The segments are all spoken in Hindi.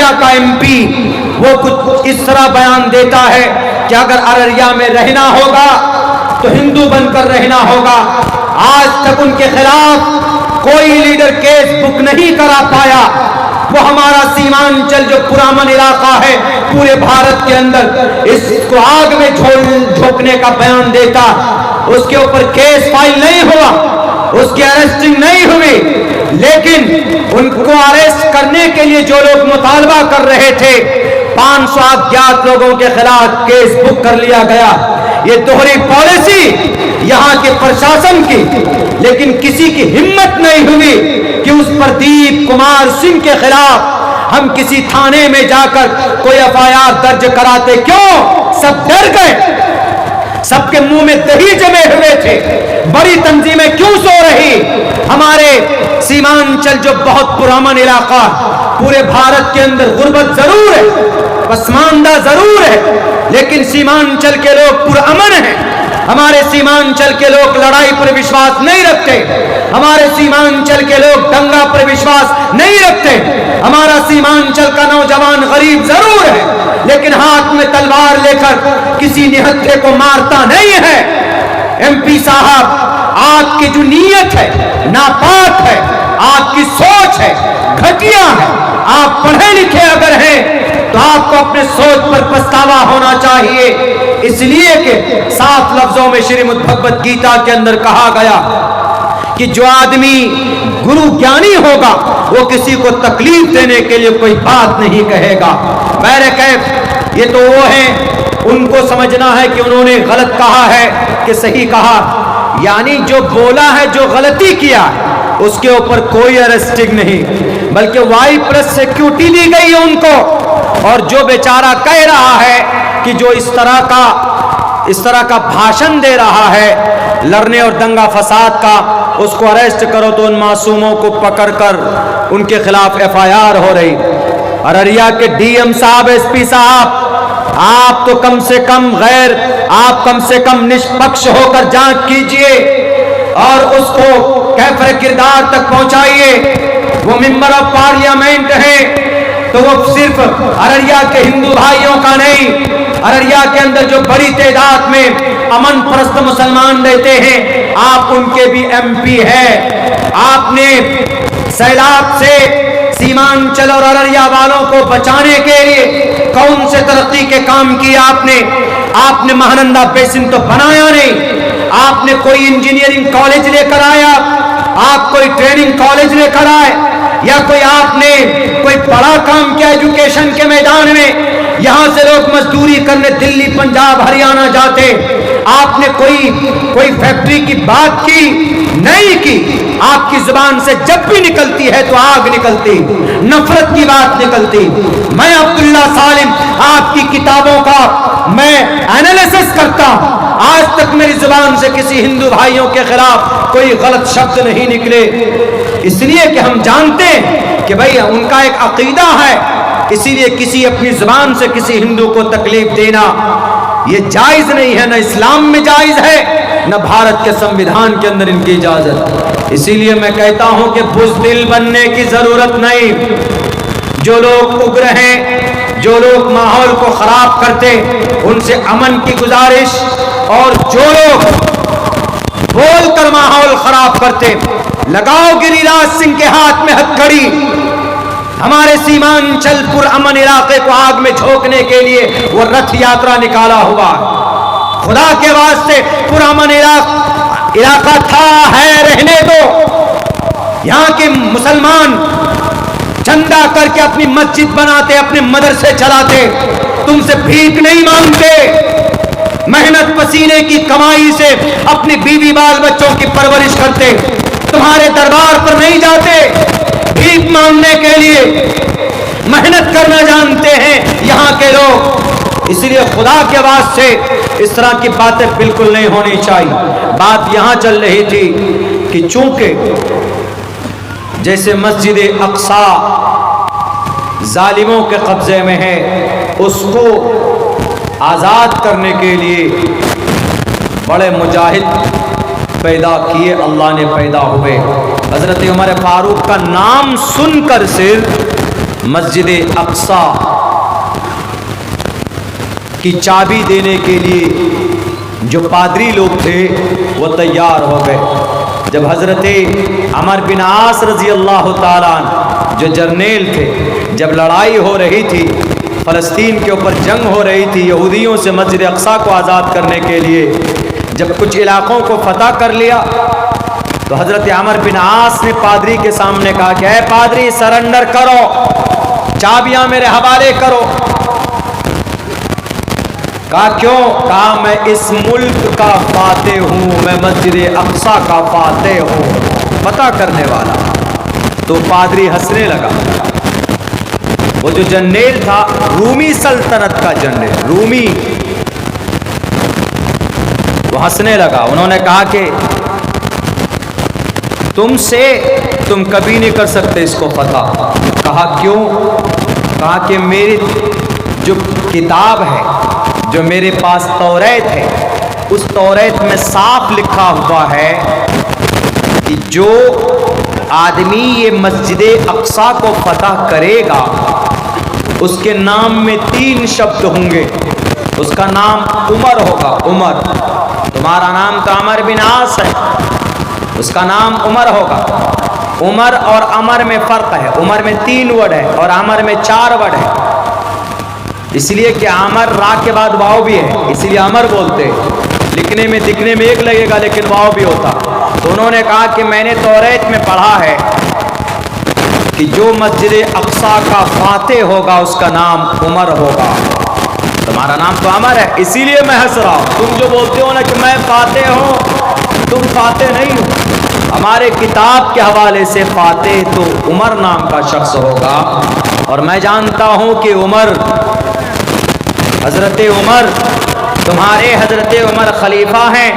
अररिया का एमपी वो कुछ इस तरह बयान देता है कि अगर अररिया में रहना होगा तो हिंदू बनकर रहना होगा। आज तक उनके खिलाफ कोई लीडर केस बुक नहीं करा पाया। वो हमारा सीमांचल जो पुरामन इलाका है पूरे भारत के अंदर, इसको आग में झोंकने का बयान देता। उसके ऊपर केस फाइल नहीं हुआ, उसकी अरेस्टिंग नहीं हुई, लेकिन उनको अरेस्ट करने के लिए जो लोग मुतालबा कर रहे थे 500 अज्ञात लोगों के खिलाफ केस बुक कर लिया गया। ये दोहरी पॉलिसी यहाँ के प्रशासन की, लेकिन किसी की हिम्मत नहीं हुई कि उस प्रदीप कुमार सिंह के खिलाफ हम किसी थाने में जाकर कोई एफआईआर दर्ज कराते। क्यों? सब डर गए, सबके मुंह में दही जमे हुए थे। बड़ी तंजीमें क्यों सो रही? हमारे सीमांचल जो बहुत पुराना इलाका, पूरे भारत के अंदर गुर्बत जरूर है, पसमानदा जरूर है, लेकिन सीमांचल के लोग पुरअमन हैं। हमारे सीमांचल के लोग लड़ाई पर विश्वास नहीं रखते। हमारे सीमांचल के लोग दंगा पर विश्वास नहीं रखते। हमारा सीमांचल का नौजवान गरीब जरूर है, लेकिन हाथ में तलवार लेकर किसी निहत्थे को मारता नहीं है। एमपी साहब, आपकी जो नीयत है नापाक है, आपकी सोच है घटिया है। आप पढ़े लिखे अगर हैं तो आपको अपने सोच पर पछतावा होना चाहिए, इसलिए कि साफ लफ्जों में श्रीमद् भगवत गीता के अंदर कहा गया कि जो आदमी गुरु ज्ञानी होगा वो किसी को तकलीफ देने के लिए कोई बात नहीं कहेगा। मेरे कैफ ये तो वो हैं, उनको समझना है कि उन्होंने गलत कहा है कि सही कहा, यानी जो बोला है, जो गलती किया उसके ऊपर कोई अरेस्टिंग नहीं, बल्कि वाई प्रेस सिक्योरिटी दी गई है उनको। और जो बेचारा कह रहा है कि जो इस तरह का भाषण दे रहा है लड़ने और दंगा फसाद का, उसको अरेस्ट करो तो उन मासूमों को पकड़कर उनके खिलाफ एफआईआर हो रही। अररिया के डीएम साहब, एसपी साहब, आप तो कम से कम निष्पक्ष होकर जांच कीजिए और उसको कैफरे किरदार तक पहुंचाइए। वो मेंबर ऑफ पार्लियामेंट है तो वो सिर्फ अररिया के हिंदू भाइयों का नहीं, अररिया के अंदर जो बड़ी तादाद में अमन परस्त मुसलमान रहते हैं, आप उनके भी एमपी है। आपने सैलाब से सीमांचल और अररिया वालों को बचाने के लिए कौन से तरक्की के काम किए आपने महानंदा बेसिन तो बनाया नहीं, आपने कोई इंजीनियरिंग कॉलेज लेकर आया, आप कोई ट्रेनिंग कॉलेज लेकर आए, या कोई आपने कोई बड़ा काम किया एजुकेशन के मैदान में। यहां से लोग मजदूरी करने दिल्ली, पंजाब, हरियाणा जाते, आपने कोई फैक्ट्री की बात की नहीं की। आपकी जुबान से जब भी निकलती है तो आग निकलती, नफरत की बात निकलती। मैं अब्दुल्ला सालिम आपकी किताबों का मैं एनालिसिस करता हूं, आज तक मेरी जुबान से किसी हिंदू भाइयों के खिलाफ कोई गलत शब्द नहीं निकले, इसलिए कि हम जानते हैं कि भाई उनका एक अकीदा है, इसीलिए किसी अपनी जुबान से किसी हिंदू को तकलीफ देना ये जायज नहीं है, न इस्लाम में जायज है, न भारत के संविधान के अंदर इनकी इजाजत। इसीलिए मैं कहता हूं कि बुज़दिल बनने की जरूरत नहीं। जो लोग उग्र हैं, जो लोग माहौल को खराब करते, उनसे अमन की गुजारिश, और जो लोग बोलकर माहौल खराब करते, लगाओ गिरिराज सिंह के हाथ में हथकड़ी। हमारे सीमांचल पुरअमन इलाके को आग में झोंकने के लिए वो रथ यात्रा निकाला हुआ। खुदा के वास्ते पुरअमन इलाका था, है, रहने दो। यहाँ के मुसलमान चंदा करके अपनी मस्जिद बनाते, अपने मदरसे चलाते, तुमसे भीख नहीं मांगते, मेहनत पसीने की कमाई से अपनी बीवी बाल बच्चों की परवरिश करते, तुम्हारे दरबार पर नहीं जाते भीख मांगने के लिए, मेहनत करना जानते हैं यहाँ के लोग। इसलिए खुदा के वास्ते इस तरह की बातें बिल्कुल नहीं होनी चाहिए। बात यहाँ चल रही थी कि चूंकि जैसे मस्जिद अक्सा जालिमों के कब्जे में है, उसको आज़ाद करने के लिए बड़े मुजाहिद पैदा किए, अल्लाह ने पैदा हुए। हज़रत उमर फारूक का नाम सुनकर सिर्फ मस्जिद अक्सा की चाबी देने के लिए जो पादरी लोग थे वो तैयार हो गए। जब हज़रत अमर बिन आस रज़ी अल्लाह ताला जो जर्नेल थे, जब लड़ाई हो रही थी, फ़लस्तीन के ऊपर जंग हो रही थी यहूदियों से मस्जिद अक्सा को आज़ाद करने के लिए, जब कुछ इलाक़ों को फ़तह कर लिया तो हज़रत अमर बिन आस ने पादरी के सामने कहा कि ऐ पादरी सरेंडर करो, चाबियाँ मेरे हवाले करो। कहा क्यों? कहा मैं इस मुल्क का फाते हूँ, मैं मस्जिद अक्सा का फाते हूँ, पता करने वाला। तो पादरी हंसने लगा। वो जो जर्नेल था रूमी सल्तनत का जर्नेल, रूमी, वो हंसने लगा। उन्होंने कहा कि तुम कभी नहीं कर सकते इसको फतह। कहा क्यों? कहा कि मेरी जो किताब है, जो मेरे पास तौरात है, उस तौरात में साफ लिखा हुआ है कि जो आदमी ये मस्जिद अक्सा को फतह करेगा उसके नाम में 3 शब्द होंगे। उसका नाम उमर होगा, उमर। तुम्हारा नाम तो अमर बिन आस है, उसका नाम उमर होगा। उमर और अमर में फ़र्क है, उमर में 3 वर्ड है और अमर में 4 वर्ड है। इसलिए कि अमर रा के बाद वाव भी है, इसलिए अमर बोलते हैं। लिखने में दिखने में एक लगेगा लेकिन वाव भी होता। तो उन्होंने कहा कि मैंने तौरात में पढ़ा है कि जो मस्जिद अक्सा का फाते होगा उसका नाम उमर होगा। तुम्हारा नाम तो अमर है, इसीलिए मैं हंस रहा हूँ। तुम जो बोलते हो ना कि मैं फाते हूँ, तुम फाते नहीं हो। हमारे किताब के हवाले से फाते तो उमर नाम का शख्स होगा। और मैं जानता हूँ कि उमर, हज़रत उमर, तुम्हारे हज़रत उमर खलीफा हैं,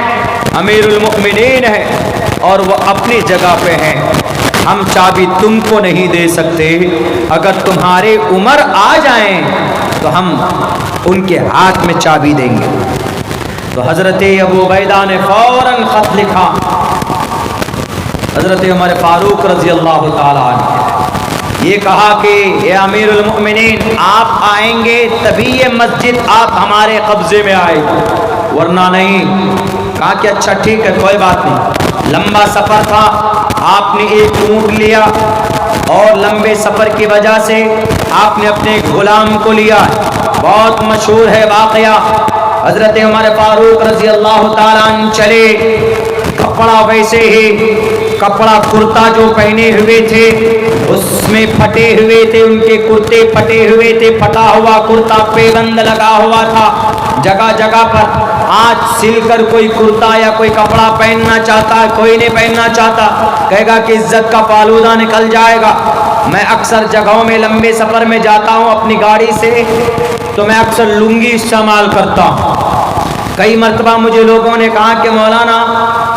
अमीरुल मुमिनीन हैं और वो अपनी जगह पे हैं। हम चाबी तुमको नहीं दे सकते। अगर तुम्हारे उमर आ जाएं तो हम उनके हाथ में चाबी देंगे। तो हज़रत अबू उबैदा ने फ़ौरन ख़त लिखा हज़रत उमर फ़ारूक रज़ी अल्लाह ताला अन्हु, ये कहा कि ये अमीरुल मुमिनीन, आप आएंगे तभी ये मस्जिद आप हमारे कब्ज़े में आएगी, वरना नहीं। कहा कि अच्छा ठीक है, कोई बात नहीं। लंबा सफ़र था, आपने एक ऊँट लिया और लंबे सफ़र की वजह से आपने अपने एक ग़ुलाम को लिया। बहुत मशहूर है वाक़या। हज़रत उमर फ़ारूक रज़ी अल्लाह ताला अन्हु चले, कपड़ा वैसे ही, कपड़ा कुर्ता जो पहने हुए थे उसमें फटे हुए थे, उनके कुर्ते फटे हुए थे, फटा हुआ कुर्ता पेबंद लगा हुआ था जगह जगह पर। आज सिलकर कोई कुर्ता या कोई कपड़ा पहनना चाहता, कोई नहीं पहनना चाहता, कहेगा कि इज्जत का फालूदा निकल जाएगा। मैं अक्सर जगहों में लंबे सफ़र में जाता हूँ अपनी गाड़ी से, तो मैं अक्सर लुंगी इस्तेमाल करता हूँ। कई मरतबा मुझे लोगों ने कहा कि मौलाना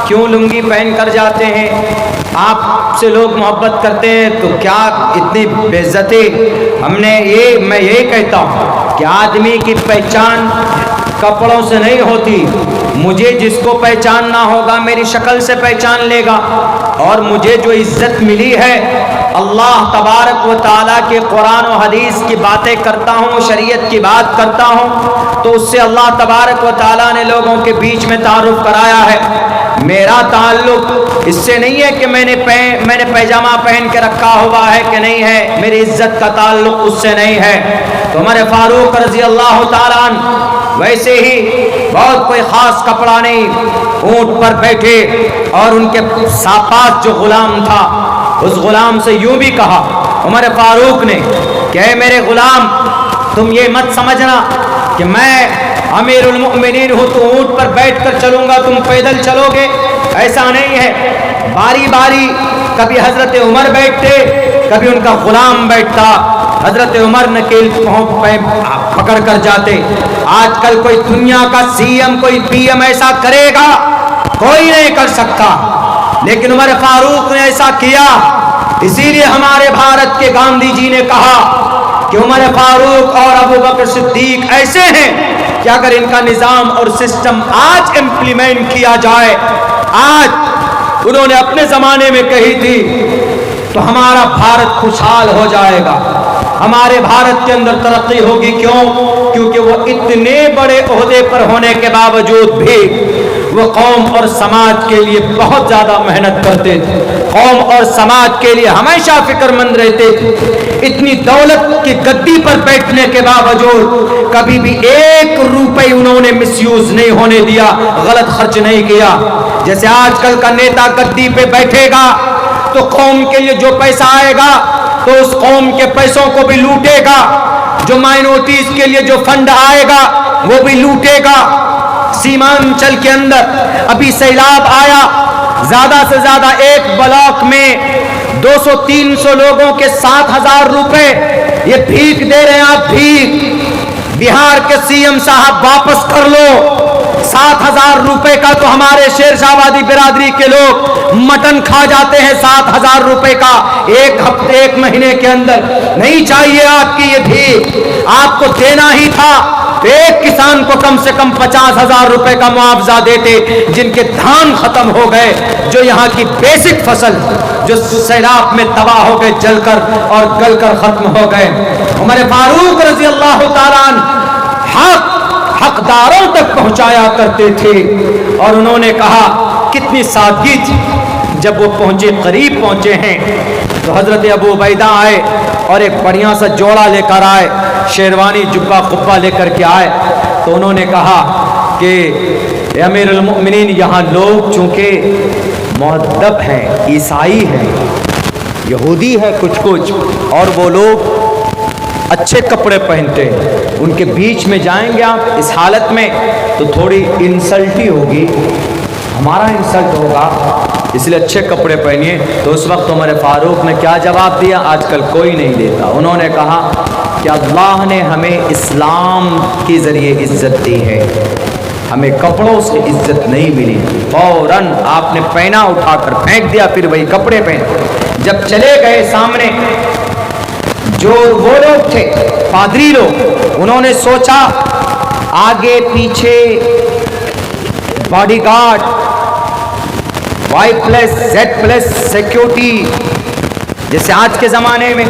क्यों लुंगी पहन कर जाते हैं, आपसे लोग मोहब्बत करते हैं तो क्या इतनी बेइज्जती। मैं ये कहता हूँ कि आदमी की पहचान कपड़ों से नहीं होती। मुझे जिसको पहचानना होगा मेरी शक्ल से पहचान लेगा। और मुझे जो इज्जत मिली है अल्लाह तबारक व ताला के कुरान और हदीस की बातें करता हूँ, शरीयत की बात करता हूँ, तो उससे अल्लाह तबारक व ताला ने लोगों के बीच में तारुफ कराया है। मेरा ताल्लुक इससे नहीं है कि मैंने पैजामा पहन के रखा हुआ है कि नहीं है, मेरी इज्जत का ताल्लुक उससे नहीं है। तो हमारे फारूक रज़ी अल्लाह ताला अन्हु वैसे ही बहुत कोई ख़ास कपड़ा नहीं, ऊँट पर बैठे और उनके पास जो ग़ुलाम था उस ग़ुलाम से यूँ भी कहा उमर फ़ारूक ने कि मेरे ग़ुलाम, तुम ये मत समझना कि मैं अमीरुल मुमिनीन हूँ तो ऊँट पर बैठकर चलूँगा, तुम पैदल चलोगे, ऐसा नहीं है। बारी बारी कभी हज़रत उमर बैठते, कभी उनका ग़ुलाम बैठता। हज़रत उमर नकेल पकड़ कर जाते। आजकल कोई दुनिया का सीएम, कोई पीएम ऐसा करेगा? कोई नहीं कर सकता, लेकिन उमर फारूक ने ऐसा किया। इसीलिए हमारे भारत के गांधी जी ने कहा कि उमर फारूक और अबू बकर सिद्दीक ऐसे हैं कि अगर इनका निज़ाम और सिस्टम आज इम्प्लीमेंट किया जाए, आज उन्होंने अपने ज़माने में कही थी, तो हमारा भारत खुशहाल हो जाएगा। हमारे भारत के अंदर तरक्की होगी। क्यों? क्योंकि वो इतने बड़े ओहदे पर होने के बावजूद भी वो कौम और समाज के लिए बहुत ज्यादा मेहनत करते थे, कौम और समाज के लिए हमेशा फिक्रमंद रहते थे। इतनी दौलत की गद्दी पर बैठने के बावजूद कभी भी 1 रुपए उन्होंने मिसयूज नहीं होने दिया, गलत खर्च नहीं किया। जैसे आजकल का नेता गद्दी पे बैठेगा तो कौम के लिए जो पैसा आएगा तो उस कौम के पैसों को भी लूटेगा, जो माइनॉरिटीज के लिए जो फंड आएगा वो भी लूटेगा। सीमांचल के अंदर अभी सैलाब आया, ज्यादा से ज्यादा एक ब्लॉक में 200-300 लोगों के 7,000 रुपए ये भीख दे रहे हैं। आप भीख, बिहार के सीएम साहब वापस कर लो। 7,000 रुपए का तो हमारे शेरशाहबादी बिरादरी के लोग मटन खा जाते हैं। 7,000 रुपए का एक हफ्ते 1 महीने के अंदर नहीं चाहिए आपकी ये भीख, आपको देना ही था तो एक किसान को कम से कम 50,000 रुपए का मुआवजा देते, जिनके धान खत्म हो गए, जो यहाँ की बेसिक फसल जो सैलाब में तबाह हो गए, जलकर और गलकर खत्म हो गए। उमर फारूक रजी अल्लाह ताला हकदारों तक पहुंचाया करते थे। और उन्होंने कहा, कितनी सादगी थी। जब वो पहुंचे, करीब पहुंचे हैं, तो हजरत अबू उबैदा आए और एक बढ़िया सा जोड़ा लेकर आए, शेरवानी जुब्बा कुब्बा लेकर के आए। तो उन्होंने कहा कि अमीरुल मोमिनीन, यहाँ लोग चूंकि मुअद्दब हैं, ईसाई हैं, यहूदी है कुछ, और वो लोग अच्छे कपड़े पहनते हैं, उनके बीच में जाएंगे आप इस हालत में तो थोड़ी इंसल्ट ही होगी, हमारा इंसल्ट होगा, इसलिए अच्छे कपड़े पहनिए। तो उस वक्त उमर फारूक ने क्या जवाब दिया? आजकल कोई नहीं देता। उन्होंने कहा कि अल्लाह ने हमें इस्लाम के ज़रिए इज़्ज़त दी है, हमें कपड़ों से इज़्ज़त नहीं मिली। फौरन आपने पैना उठाकर फेंक दिया, फिर वही कपड़े पहने। जब चले गए सामने जो वो लोग थे, पादरी लोग, उन्होंने सोचा आगे पीछे बॉडीगार्ड, Y+Z+ सिक्योरिटी, जैसे आज के ज़माने में,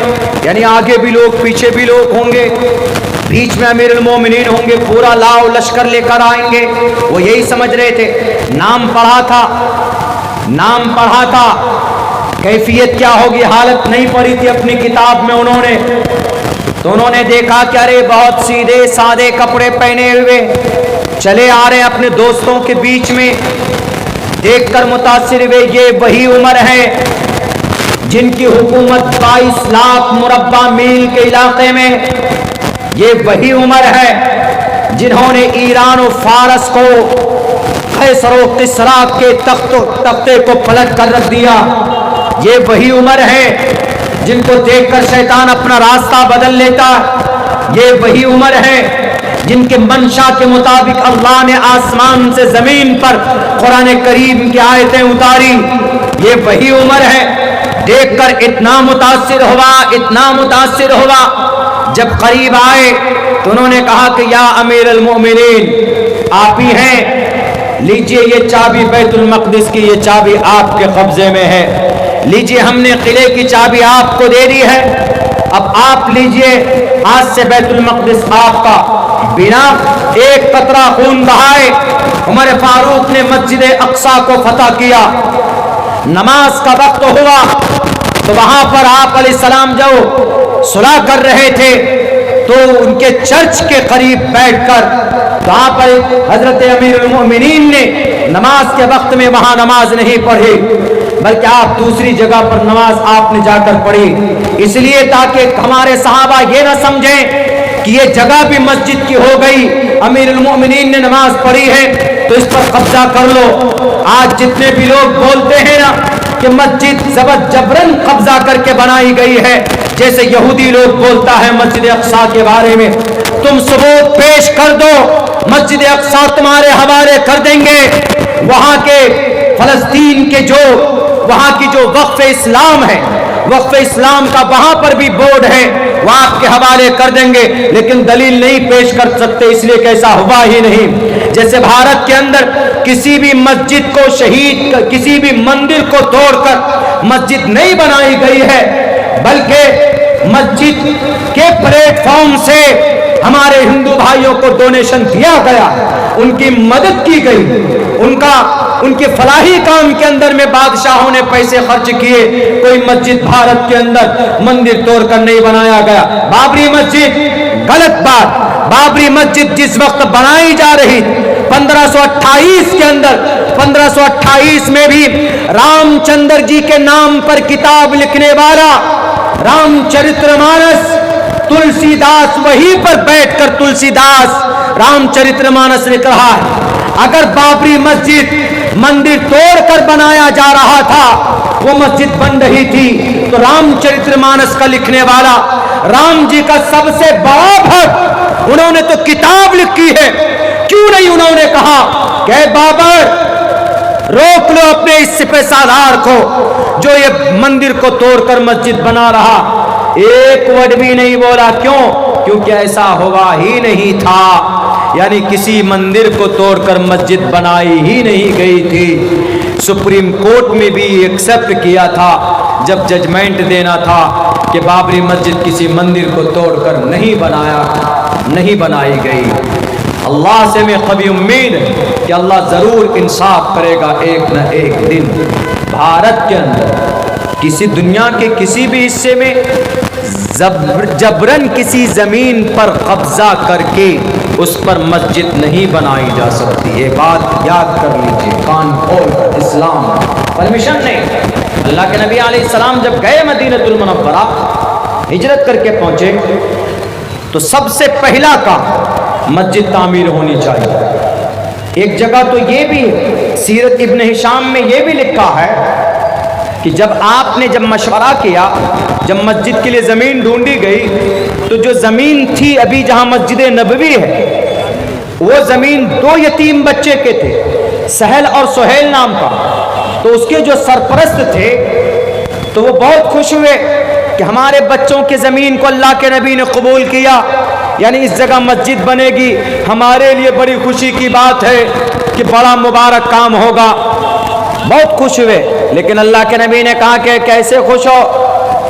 यानी आगे भी लोग पीछे भी लोग होंगे, बीच में अमीरुल मोमिनीन होंगे, पूरा लाव लश्कर लेकर आएंगे। वो यही समझ रहे थे। नाम पढ़ा था, कैफियत क्या होगी, हालत नहीं पढ़ी थी अपनी किताब में उन्होंने। तो उन्होंने देखा कि अरे बहुत सीधे सादे कपड़े पहने हुए चले आ रहे हैं अपने दोस्तों के बीच में। देखकर मुतासिर हुए, ये वही उमर है जिनकी हुकूमत 22 लाख मुरब्बा मील के इलाके में, ये वही उमर है जिन्होंने ईरान और फारस को, कैसर और किसरा के तख्ते को पलट कर रख दिया। ये वही उमर है जिनको देखकर शैतान अपना रास्ता बदल लेता। ये वही उमर है जिनके मंशा के मुताबिक अल्लाह ने आसमान से जमीन पर कुरान करीम की आयतें उतारी। ये वही उमर है। देखकर इतना मुतासिर हुआ, जब करीब आए तो उन्होंने कहा कि या अमीरुल मोमिनीन, आप ही हैं, लीजिए ये चाबी बैतुल मक़दिस की, ये चाबी आपके कब्जे में है, लीजिए हमने किले की चाबी आपको दे दी है, अब आप लीजिए, आज से बैतुल मक़दिस आपका। बिना एक कतरा खून बहाए उमर फारूक ने मस्जिद अक्सा को फतह किया। नमाज का वक्त हुआ तो वहां पर आप अलैहिस्सलाम जब सुलह कर रहे थे तो उनके चर्च के करीब बैठकर वहां पर हजरत अमीरुल मोमिनीन ने नमाज के वक्त में वहां नमाज नहीं पढ़ी, बल्कि आप दूसरी जगह पर नमाज आपने जाकर पढ़ी, इसलिए ताकि हमारे सहाबा ये ना समझें कि ये जगह भी मस्जिद की हो गई, अमीरुल मोमिनीन ने नमाज पढ़ी है तो इस पर कब्जा कर लो। आज जितने भी लोग बोलते हैं ना कि मस्जिद जबरन कब्जा करके बनाई गई है, जैसे यहूदी लोग बोलता है मस्जिद अक्सा के बारे में, तुम सबूत पेश कर दो, मस्जिद अक्सा तुम्हारे हवाले कर देंगे। वहां के फलस्तीन के जो वहां की जो वक्फ इस्लाम है, वक्फ इस्लाम का वहां पर भी बोर्ड है, वह आपके हवाले कर देंगे, लेकिन दलील नहीं पेश कर सकते, इसलिए कैसा हुआ ही नहीं। जैसे भारत के अंदर किसी भी मस्जिद को किसी भी मंदिर को तोड़कर मस्जिद नहीं बनाई गई है, बल्कि मस्जिद के प्लेटफॉर्म से हमारे हिंदू भाइयों को डोनेशन दिया गया, उनकी मदद की गई, उनके फलाही काम के अंदर में बादशाहों ने पैसे खर्च किए। कोई मस्जिद भारत के अंदर मंदिर तोड़कर नहीं बनाया गया। बाबरी मस्जिद गलत बात। बाबरी मस्जिद जिस वक्त बनाई जा रही 1528 के अंदर, 1528 में भी रामचंद्र जी के नाम पर किताब लिखने वाला रामचरितमानस तुलसीदास, वहीं पर बैठकर तुलसीदास रामचरितमानस ने कहा है, अगर बाबरी मस्जिद मंदिर तोड़कर बनाया जा रहा था, वो मस्जिद बन रही थी, तो रामचरितमानस का लिखने वाला राम जी का सबसे बड़ा भक्त, उन्होंने तो किताब लिखी है, क्यों नहीं उन्होंने कहा कि बाबर रोक लो अपने इस सिपहसालार को जो ये मंदिर को तोड़कर मस्जिद बना रहा। एक वर्ड भी नहीं बोला। क्यों? क्योंकि ऐसा हुआ ही नहीं था, यानी किसी मंदिर को तोड़कर मस्जिद बनाई ही नहीं गई थी। सुप्रीम कोर्ट में भी एक्सेप्ट किया था जब जजमेंट देना था कि बाबरी मस्जिद किसी मंदिर को तोड़कर नहीं बनाई गई। अल्लाह से मैं कभी उम्मीद है कि अल्लाह ज़रूर इंसाफ करेगा एक न एक दिन। भारत के अंदर किसी दुनिया के किसी भी हिस्से में जबरन किसी ज़मीन पर कब्ज़ा करके उस पर मस्जिद नहीं बनाई जा सकती। ये बात याद कर लीजिए, कान खोल। इस्लाम परमिशन नहीं। अल्लाह के नबी अलैहिस्सलाम जब गए मदीनतुल मुनव्वरा हिजरत करके पहुँचे तो सबसे पहला काम मस्जिद तामीर होनी चाहिए। एक जगह तो ये भी सीरत इब्न हिशाम में ये भी लिखा है कि जब मशवरा किया, जब मस्जिद के लिए ज़मीन ढूंढी गई, तो जो ज़मीन थी अभी जहाँ मस्जिद नबवी है, वो ज़मीन 2 यतीम बच्चे के थे, सहल और सुहेल नाम का। तो उसके जो सरपरस्त थे तो वो बहुत खुश हुए कि हमारे बच्चों की ज़मीन को अल्लाह के नबी ने कबूल किया, यानी इस जगह मस्जिद बनेगी, हमारे लिए बड़ी खुशी की बात है कि बड़ा मुबारक काम होगा। बहुत खुश हुए। लेकिन अल्लाह के नबी ने कहा कि कैसे खुश हो,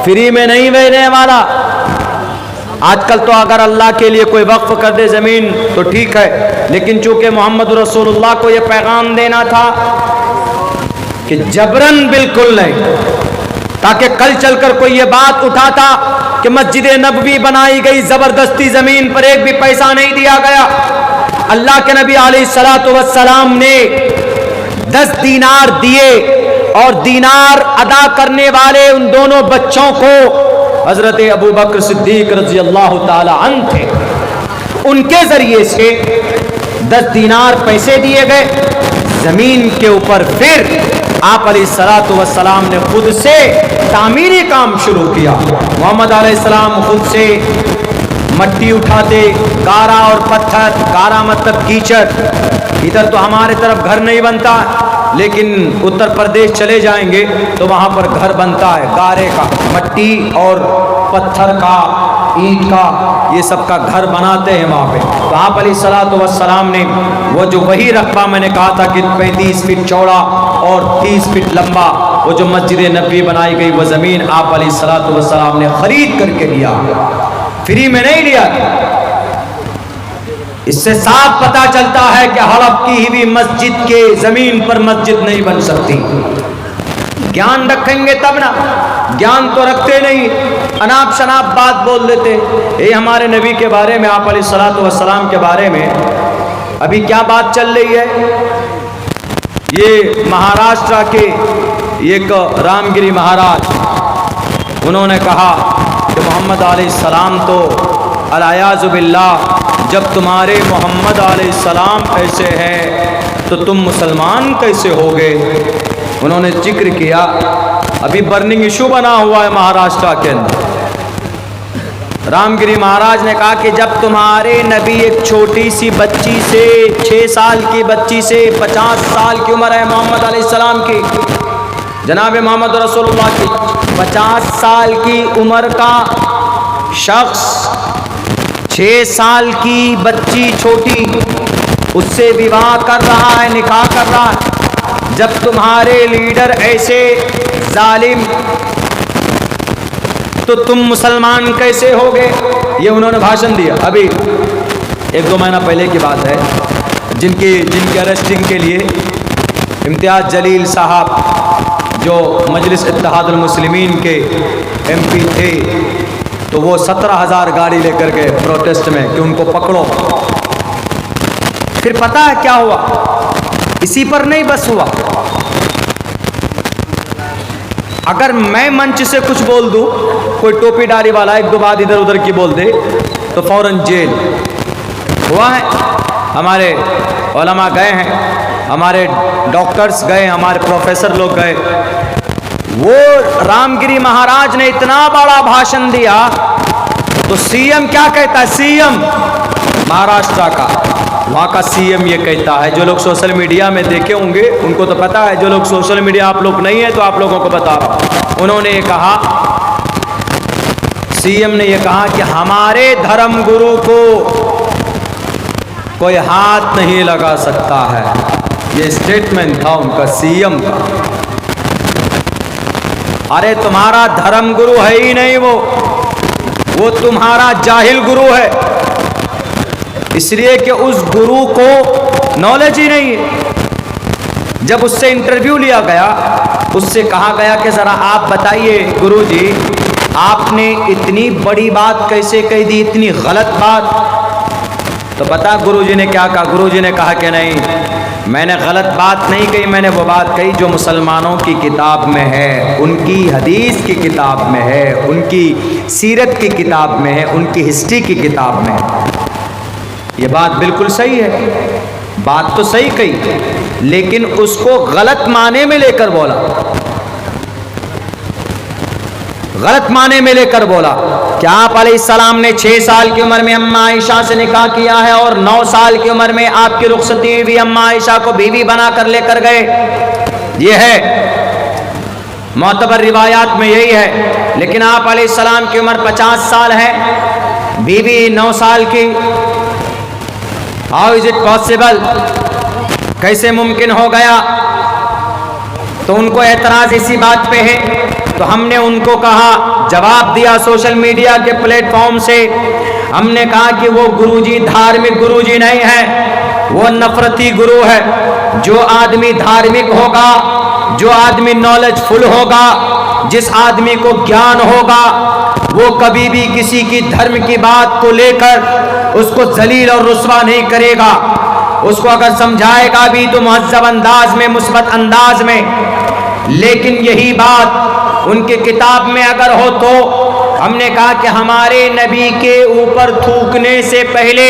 फ्री में नहीं मिलने वाला। आजकल तो अगर अल्लाह के लिए कोई वक्फ कर दे ज़मीन तो ठीक है, लेकिन चूंकि मोहम्मद रसूलुल्लाह को यह पैगाम देना था कि जबरन बिल्कुल नहीं, ताकि कल चलकर कोई ये बात उठाता कि मस्जिद नबवी बनाई गई, ज़बरदस्ती ज़मीन पर एक भी पैसा नहीं दिया गया। अल्लाह के नबी अलैहिस्सलातु वस्सलाम ने 10 दीनार दिए और दीनार अदा करने वाले उन दोनों बच्चों को हज़रत अबू बकर सिद्दीक रज़ी अल्लाह ताला अन्हु थे। उनके ज़रिए से 10 दीनार पैसे दिए गए। ज़मीन के ऊपर फिर आप अलैहिस्सलातु वस्सलाम ने खुद से तामीरी काम शुरू किया। मोहम्मद अलैहिस्सलाम खुद से मट्टी उठाते, गारा और पत्थर, गारा मतलब कीचड़। इधर तो हमारे तरफ घर नहीं बनता, लेकिन उत्तर प्रदेश चले जाएंगे तो वहाँ पर घर बनता है, गारे का, मट्टी और पत्थर का, ईंट का, ये सब का घर बनाते हैं वहाँ पे। तो आप अलैहिस्सलातु वस्सलाम ने वो जो वही रकबा मैंने कहा था कि 35 फीट चौड़ा और 30 फीट लंबा, वो जो मस्जिद नबवी बनाई गई, वो ज़मीन आप अलैहिस्सलातु वस्सलाम ने खरीद करके लिया, फ्री में नहीं लिया। इससे साफ पता चलता है कि हड़प की हुई मस्जिद के ज़मीन पर मस्जिद नहीं बन सकती। ज्ञान रखेंगे तब ना, ज्ञान तो रखते नहीं, अनाप शनाप बात बोल देते। ये हमारे नबी के बारे में, आप अलैहिस्सलातु वस्सलाम के बारे में अभी क्या बात चल रही है। ये महाराष्ट्र के एक रामगिरी महाराज, उन्होंने कहा कि मोहम्मद अलैहिस्सलाम तो अल-अयाज़ु बिल्लाह, जब तुम्हारे मोहम्मद अलैहिस्सलाम ऐसे हैं तो तुम मुसलमान कैसे होगे। उन्होंने जिक्र किया, अभी बर्निंग इशू बना हुआ है महाराष्ट्र के अंदर। रामगिरी महाराज ने कहा कि जब तुम्हारे नबी एक छोटी सी बच्ची से, 6 साल की बच्ची से 50 साल की उम्र है मोहम्मद अलैहिस्सलाम की, जनाब मोहम्मद रसूलुल्लाह की 50 साल की उम्र का शख्स 6 साल की बच्ची छोटी, उससे विवाह कर रहा है, निकाह कर रहा है। जब तुम्हारे लीडर ऐसे जालिम तो तुम मुसलमान कैसे होगे। ये उन्होंने भाषण दिया। अभी 1-2 महीना पहले की बात है, जिनकी अरेस्टिंग के लिए इम्तियाज़ जलील साहब जो मजलिस इत्तेहादुल मुस्लिमीन के MP थे, तो वो 17,000 गाड़ी लेकर गए प्रोटेस्ट में कि उनको पकड़ो। फिर पता है क्या हुआ, इसी पर नहीं बस हुआ, अगर मैं मंच से कुछ बोल दूं, कोई टोपीदारी वाला 1-2 बात इधर उधर की बोल दे तो फौरन जेल। हुआ है, हमारे उलमा गए हैं, हमारे डॉक्टर्स गए, हमारे प्रोफेसर लोग गए। वो रामगिरी महाराज ने इतना बड़ा भाषण दिया, तो CM क्या कहता है, CM महाराष्ट्र का, वहाँ का CM ये कहता है। जो लोग सोशल मीडिया में देखे होंगे उनको तो पता है, जो लोग सोशल मीडिया आप लोग नहीं है तो आप लोगों को बता रहा हूँ। उन्होंने ये कहा, CM ने ये कहा कि हमारे धर्म गुरु को कोई हाथ नहीं लगा सकता है। ये स्टेटमेंट था उनका, CM का। अरे तुम्हारा धर्म गुरु है ही नहीं, वो तुम्हारा जाहिल गुरु है, इसलिए कि उस गुरु को नॉलेज ही नहीं है। जब उससे इंटरव्यू लिया गया, उससे कहा गया कि ज़रा आप बताइए गुरुजी, आपने इतनी बड़ी बात कैसे कह दी, इतनी गलत बात। तो पता गुरुजी ने क्या कहा, गुरुजी ने कहा कि नहीं, मैंने गलत बात नहीं कही, मैंने वो बात कही जो मुसलमानों की किताब में है, उनकी हदीस की किताब में है, उनकी सीरत की किताब में है, उनकी हिस्ट्री की किताब में है। ये बात बिल्कुल सही है, बात तो सही कही, लेकिन उसको गलत माने में लेकर बोला, गलत माने में लेकर बोला। क्या आप अलैहिस्सलाम ने 6 साल की उम्र में अम्मा आयशा से निकाह किया है और 9 साल की उम्र में आपकी रुखसती हुई अम्मा आयशा को बीवी बना कर लेकर गए। ये है, मोतबर रिवायात में यही है। लेकिन आप अलैहिस्सलाम की उम्र 50 साल है, बीवी 9 साल की। हाउ इज इट पॉसिबल, कैसे मुमकिन हो गया। तो उनको एतराज इसी बात पे है। तो हमने उनको कहा, जवाब दिया सोशल मीडिया के प्लेटफॉर्म से, हमने कहा कि वो गुरुजी धार्मिक गुरुजी नहीं है, वो नफरती गुरु है। जो आदमी धार्मिक होगा, जो आदमी नॉलेजफुल होगा, जिस आदमी को ज्ञान होगा, वो कभी भी किसी की धर्म की बात को लेकर उसको जलील और रुस्वा नहीं करेगा। उसको अगर समझाएगा भी तो मुहज़्ज़ब अंदाज में, मुस्बत अंदाज में। लेकिन यही बात उनकी किताब में अगर हो तो हमने कहा कि हमारे नबी के ऊपर थूकने से पहले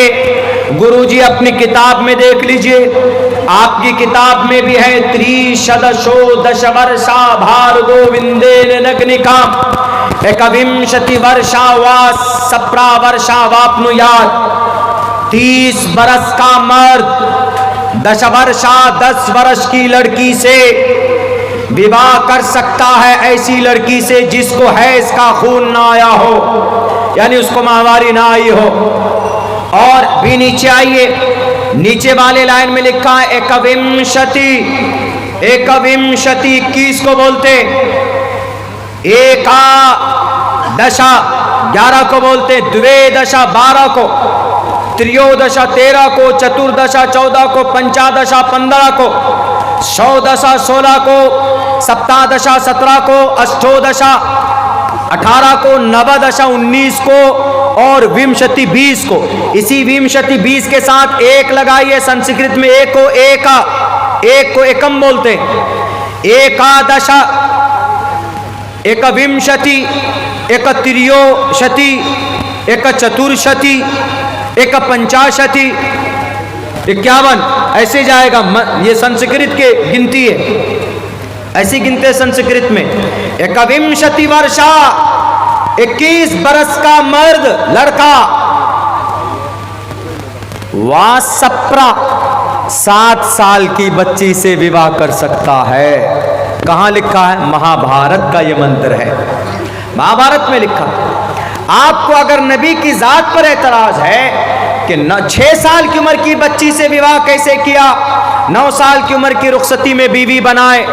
गुरुजी अपनी किताब में देख लीजिए, आपकी किताब में भी है, त्रिशदशो दशवर्षा भार्गो विंदेन नग्निका एकविंशति वर्षा वा सप्रा वर्षा वाप्नुयात्। 30 बरस का मर्द 10 वर्षा 10 वर्ष की लड़की से विवाह कर सकता है, ऐसी लड़की से जिसको हैज़ का खून ना आया हो, यानी उसको माहवारी ना आई हो। और भी नीचे आइए, नीचे वाले लाइन में लिखा है एकविंशति, एकविंशति 21 को बोलते, एका दशा 11 को बोलते, द्वेदशा 12 को, त्रियोदशा 13 को, चतुर्दशा 14 को, पंचादशा 15 को, षोडशा 16 को, सप्तादशा 17 को, अष्टोदशा 18 को, नवदशा 19 को और विंशति 20 को। इसी विंशति 20 के साथ एक लगाइए, संस्कृत में एक को एका, एक को एकम बोलते, एकादशा, एक विंशति, एक त्रियोशति, एक चतुर्शति, एक पंचाशति, 51, ऐसे जाएगा। ये संस्कृत के गिनती है, ऐसी गिनते संस्कृत में। एकविंशति वर्षा 21 बरस का मर्द लड़का, वासप्रा 7 साल की बच्ची से विवाह कर सकता है। कहाँ लिखा है? महाभारत का ये मंत्र है, महाभारत में लिखा। आपको अगर नबी की जात पर एतराज है कि 6 साल की उम्र की बच्ची से विवाह कैसे किया, 9 साल की उम्र की रुखसती में बीवी बनाए,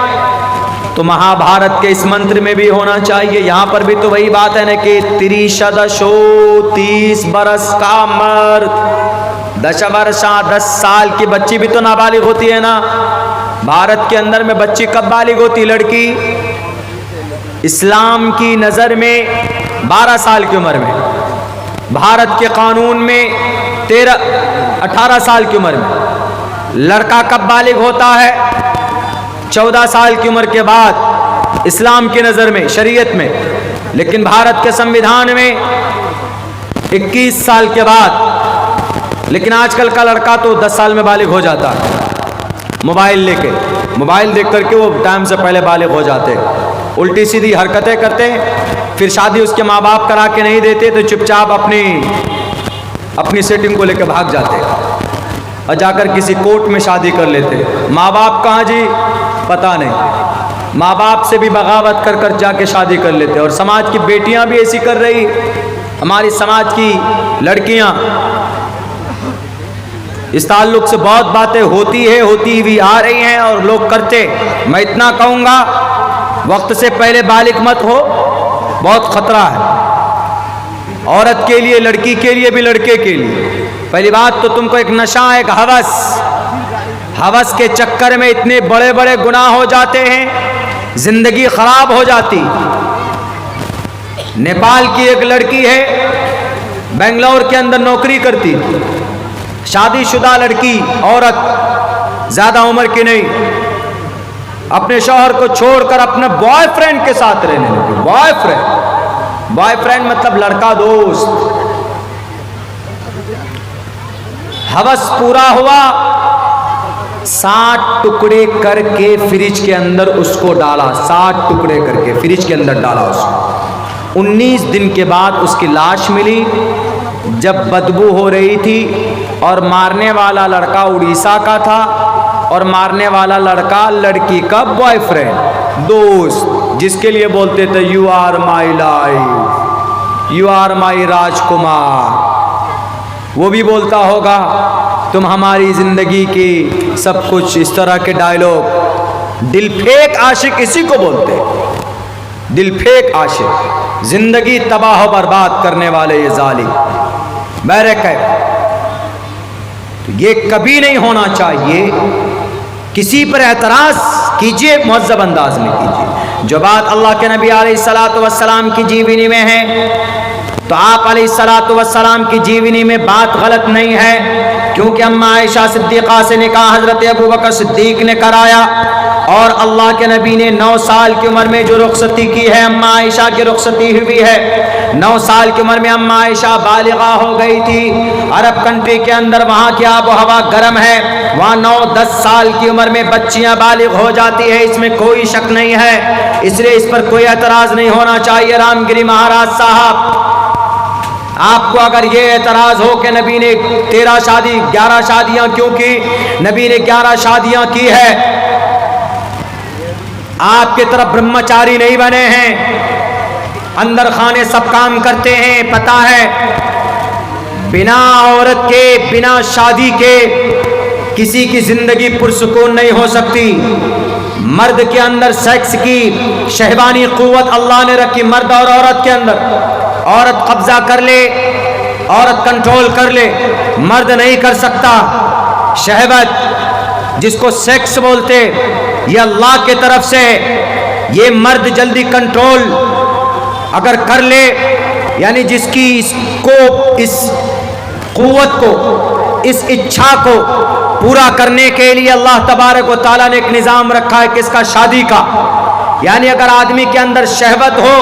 तो महाभारत के इस मंत्र में भी होना चाहिए। यहाँ पर भी तो वही बात है ना कि 30 बरस का मर्द 10 वर्षा 10 साल की बच्ची भी तो नाबालिग होती है ना। भारत के अंदर में बच्ची कब बालिग होती? लड़की इस्लाम की नज़र में 12 साल की उम्र में, भारत के कानून में 18 साल की उम्र में। लड़का कब बालिग होता है? 14 साल की उम्र के बाद इस्लाम की नज़र में, शरीयत में। लेकिन भारत के संविधान में 21 साल के बाद। लेकिन आजकल का लड़का तो 10 साल में बालिग हो जाता है, मोबाइल लेके, मोबाइल देख करके वो टाइम से पहले बालिग हो जाते, उल्टी सीधी हरकतें करते। फिर शादी उसके माँ बाप करा के नहीं देते तो चुपचाप अपनी सेटिंग को लेकर भाग जाते और जाकर किसी कोर्ट में शादी कर लेते। माँ बाप कहाँ जी? पता नहीं। माँ बाप से भी बगावत कर कर जाके शादी कर लेते। और समाज की बेटियां भी ऐसी कर रही, हमारी समाज की लड़कियां। इस ताल्लुक से बहुत बातें होती हुई आ रही हैं और लोग करते। मैं इतना कहूँगा, वक्त से पहले बालिग मत हो, बहुत खतरा है औरत के लिए, लड़की के लिए भी, लड़के के लिए। पहली बात तो तुमको एक नशा, एक हवस के चक्कर में इतने बड़े बड़े गुनाह हो जाते हैं, जिंदगी खराब हो जाती। नेपाल की एक लड़की है, बेंगलोर के अंदर नौकरी करती, शादीशुदा लड़की, औरत, ज्यादा उम्र की नहीं, अपने शौहर को छोड़कर अपने बॉयफ्रेंड के साथ रहने लगी। बॉयफ्रेंड मतलब लड़का दोस्त। हवस पूरा हुआ, 60 टुकड़े करके फ्रिज के अंदर उसको डाला, 60 टुकड़े करके फ्रिज के अंदर डाला उसको। 19 दिन के बाद उसकी लाश मिली, जब बदबू हो रही थी। और मारने वाला लड़का उड़ीसा का था और मारने वाला लड़का लड़की का बॉयफ्रेंड, दोस्त, जिसके लिए बोलते थे you are my life, you are my Rajkumar. वो भी बोलता होगा तुम हमारी जिंदगी की सब कुछ, इस तरह के डायलॉग। दिलफेक आशिक इसी को बोलते, दिलफेक आशिक, जिंदगी तबाह बर्बाद करने वाले ये जालिम। बैरक है, तो ये कभी नहीं होना चाहिए। किसी पर एतराज कीजिए, मुहज़्ज़ब अंदाज में कीजिए। जो बात अल्लाह के नबी अलैहिस्सलातु वस्सलाम की जीवनी में है, तो आप अलैहिस्सलातु वस्सलाम की जीवनी में बात गलत नहीं है, क्योंकि अम्मा आयशा सिद्दीक़ा से निकाह हज़रत अबू बकर सिद्दीक़ ने कराया। और अल्लाह के नबी ने 9 साल की उम्र में जो रुखसती की है, अम्मा आयशा की रुखसती हुई है। 9 साल की उम्र में अम्मा आयशा बालिगा हो गई थी। अरब कंट्री के अंदर वहाँ की आबो हवा गर्म है, वहाँ 9-10 साल की उम्र में बच्चियाँ बालिग हो जाती है, इसमें कोई शक नहीं है। इसलिए इस पर कोई एतराज़ नहीं होना चाहिए। रामगिरी महाराज साहब, आपको अगर ये एतराज़ हो कि नबी ने 11 शादियाँ क्यों की, नबी ने 11 शादियाँ की है, आपके तरफ ब्रह्मचारी नहीं बने हैं, अंदर खाने सब काम करते हैं। पता है बिना औरत के, बिना शादी के किसी की जिंदगी पुरसुकून नहीं हो सकती। मर्द के अंदर सेक्स की शहवानी कुव्वत अल्लाह ने रखी, मर्द और औरत के अंदर। औरत कब्जा कर ले, औरत कंट्रोल कर ले, मर्द नहीं कर सकता। शहवत जिसको सेक्स बोलते, ये अल्लाह के तरफ से, ये मर्द जल्दी कंट्रोल अगर कर ले, यानी जिसकी इस कुव्वत को, इस इच्छा को पूरा करने के लिए अल्लाह तबारक व तआला ने एक निज़ाम रखा है किसका? शादी का। यानी अगर आदमी के अंदर शहवत हो,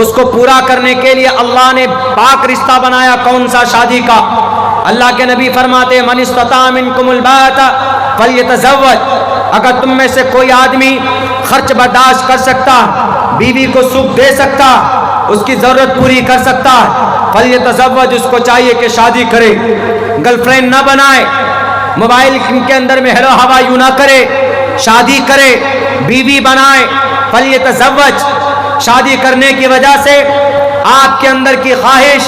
उसको पूरा करने के लिए अल्लाह ने पाक रिश्ता बनाया। कौन सा? शादी का। अल्लाह के नबी फरमाते मन इस्तता मिनकुमुल बाता फल्यतज़व्वज, अगर तुम में से कोई आदमी खर्च बर्दाश्त कर सकता, बीवी को सुख दे सकता, उसकी ज़रूरत पूरी कर सकता, फल्यतज़व्वज, उसको चाहिए कि शादी करे, गर्लफ्रेंड ना बनाए, मोबाइल के अंदर में हेलो हवा यूं ना करे, शादी करे, बीवी बनाए। फल्यतज़व्वज, शादी करने की वजह से आपके अंदर की ख्वाहिश,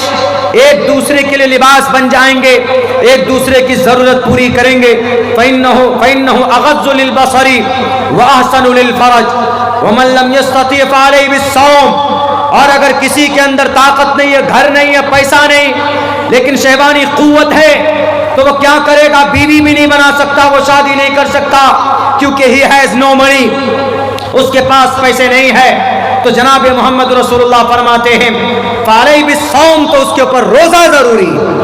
एक दूसरे के लिए लिबास बन जाएंगे, एक दूसरे की जरूरत पूरी करेंगे। फ़इन्नहु अग़ज़्ज़ु लिलबसरी व अहसनु लिलफ़रज, वमन लम यस्तती फअलैहि बिस्सौम, और अगर किसी के अंदर ताकत नहीं है, घर नहीं है, पैसा नहीं, लेकिन शहवानी कुव्वत है, तो वो क्या करेगा? बीवी भी नहीं बना सकता, वो शादी नहीं कर सकता, क्योंकि ही हैज नो मनी, उसके पास पैसे नहीं है। तो जनाब मोहम्मद रसूलुल्लाह फरमाते हैं फअलैहि बिस्सौम, तो उसके ऊपर रोजा जरूरी है।